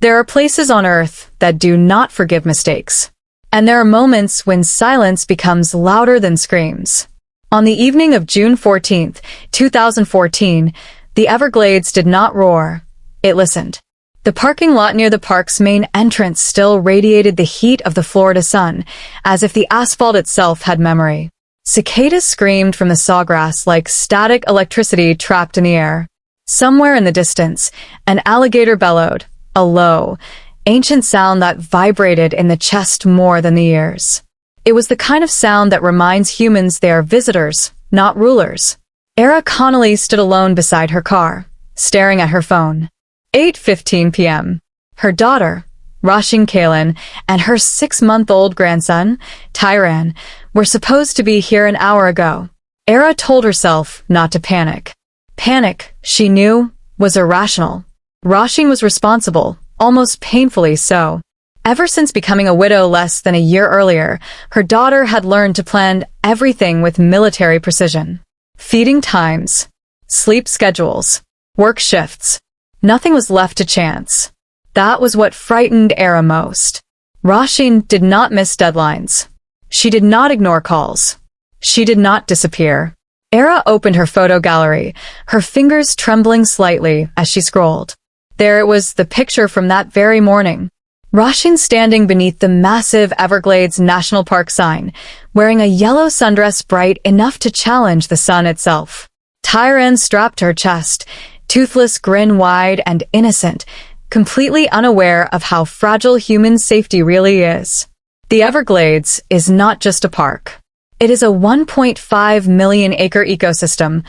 There are places on Earth that do not forgive mistakes. And there are moments when silence becomes louder than screams. On the evening of June 14th, 2014, the Everglades did not roar. It listened. The parking lot near the park's main entrance still radiated the heat of the Florida sun, as if the asphalt itself had memory. Cicadas screamed from the sawgrass like static electricity trapped in the air. Somewhere in the distance, an alligator bellowed, a low, ancient sound that vibrated in the chest more than the ears. It was the kind of sound that reminds humans they are visitors, not rulers. Era Connolly stood alone beside her car, staring at her phone. 8:15 p.m. Her daughter, Roshin Kalin, and her 6-month-old grandson, Tyran, were supposed to be here an hour ago. Era told herself not to panic. Panic, she knew, was irrational. Roshin was responsible, almost painfully so. Ever since becoming a widow less than a year earlier, her daughter had learned to plan everything with military precision. Feeding times, sleep schedules, work shifts. Nothing was left to chance. That was what frightened Era most. Roshin did not miss deadlines. She did not ignore calls. She did not disappear. Era opened her photo gallery, her fingers trembling slightly as she scrolled. There it was, the picture from that very morning. Roshin standing beneath the massive Everglades National Park sign, wearing a yellow sundress bright enough to challenge the sun itself. Tyran strapped to her chest, toothless grin wide and innocent, completely unaware of how fragile human safety really is. The Everglades is not just a park. It is a 1.5 million-acre ecosystem,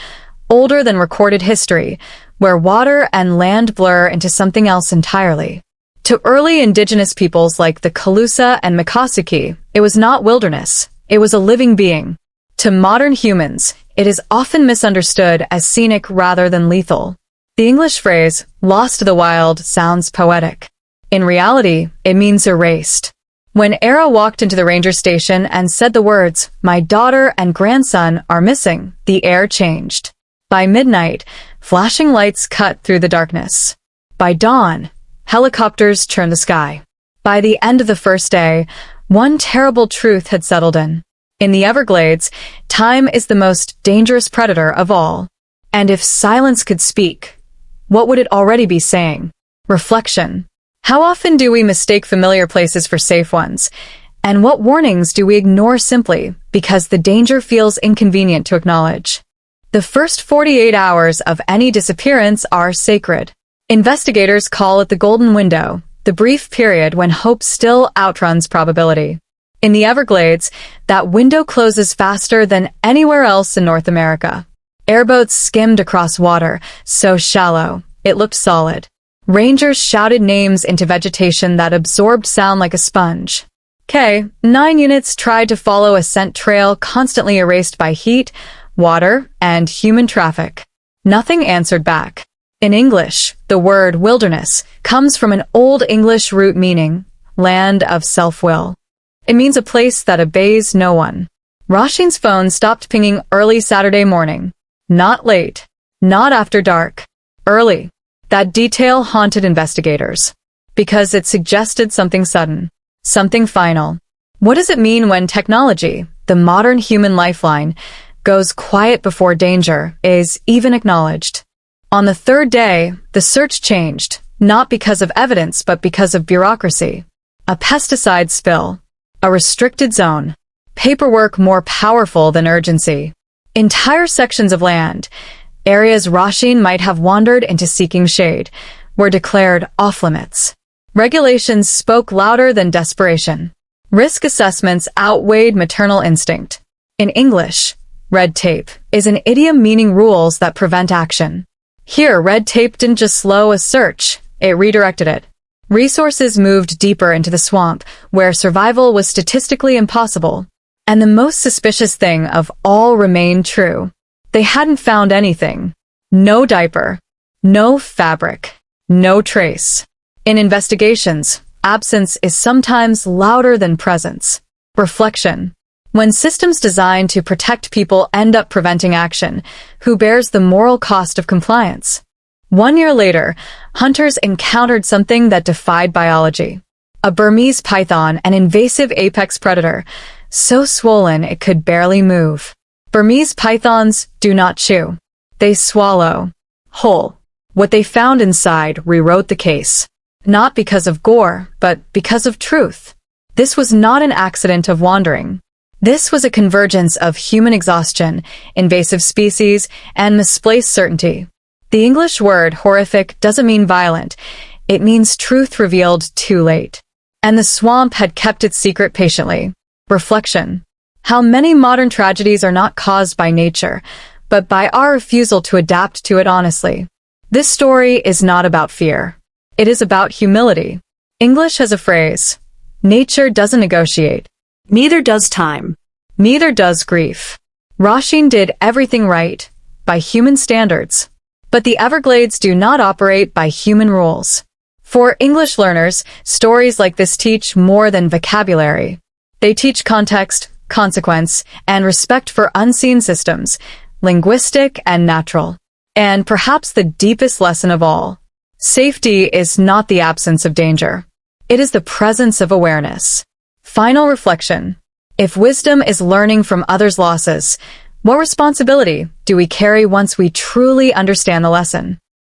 older than recorded history, where water and land blur into something else entirely. To early indigenous peoples like the Calusa and Miccosukee, it was not wilderness, it was a living being. To modern humans, it is often misunderstood as scenic rather than lethal. The English phrase, lost to the wild, sounds poetic. In reality, it means erased. When Era walked into the ranger station and said the words, "My daughter and grandson are missing," the air changed. By midnight, flashing lights cut through the darkness. By dawn, helicopters churned the sky. By the end of the first day, one terrible truth had settled in. In the Everglades, time is the most dangerous predator of all. And if silence could speak, what would it already be saying? Reflection. How often do we mistake familiar places for safe ones? And what warnings do we ignore simply because the danger feels inconvenient to acknowledge? The first 48 hours of any disappearance are sacred. Investigators call it the golden window, the brief period when hope still outruns probability. In the Everglades, that window closes faster than anywhere else in North America. Airboats skimmed across water, so shallow, it looked solid. Rangers shouted names into vegetation that absorbed sound like a sponge. K-9 units tried to follow a scent trail constantly erased by heat, water, and human traffic. Nothing answered back. In English, the word wilderness comes from an Old English root meaning, land of self-will. It means a place that obeys no one. Roshin's phone stopped pinging early Saturday morning. Not late. Not after dark. Early. That detail haunted investigators. Because it suggested something sudden. Something final. What does it mean when technology, the modern human lifeline, goes quiet before danger is even acknowledged? On the third day, the search changed, not because of evidence but because of bureaucracy. A pesticide spill. A restricted zone. Paperwork more powerful than urgency. Entire sections of land, areas Roshin might have wandered into seeking shade, were declared off-limits. Regulations spoke louder than desperation. Risk assessments outweighed maternal instinct. In English, red tape is an idiom meaning rules that prevent action. Here, red tape didn't just slow a search, it redirected it. Resources moved deeper into the swamp, where survival was statistically impossible. And the most suspicious thing of all remained true. They hadn't found anything. No diaper. No fabric. No trace. In investigations, absence is sometimes louder than presence. Reflection. When systems designed to protect people end up preventing action, who bears the moral cost of compliance? 1 year later, hunters encountered something that defied biology. A Burmese python, an invasive apex predator, so swollen it could barely move. Burmese pythons do not chew. They swallow whole. What they found inside rewrote the case. Not because of gore, but because of truth. This was not an accident of wandering. This was a convergence of human exhaustion, invasive species, and misplaced certainty. The English word horrific doesn't mean violent. It means truth revealed too late. And the swamp had kept its secret patiently. Reflection. How many modern tragedies are not caused by nature, but by our refusal to adapt to it honestly. This story is not about fear. It is about humility. English has a phrase, nature doesn't negotiate. Neither does time. Neither does grief. Roshin did everything right, by human standards. But the Everglades do not operate by human rules. For English learners, stories like this teach more than vocabulary. They teach context, consequence, and respect for unseen systems, linguistic and natural. And perhaps the deepest lesson of all, safety is not the absence of danger. It is the presence of awareness. Final reflection. If wisdom is learning from others' losses, what responsibility do we carry once we truly understand the lesson?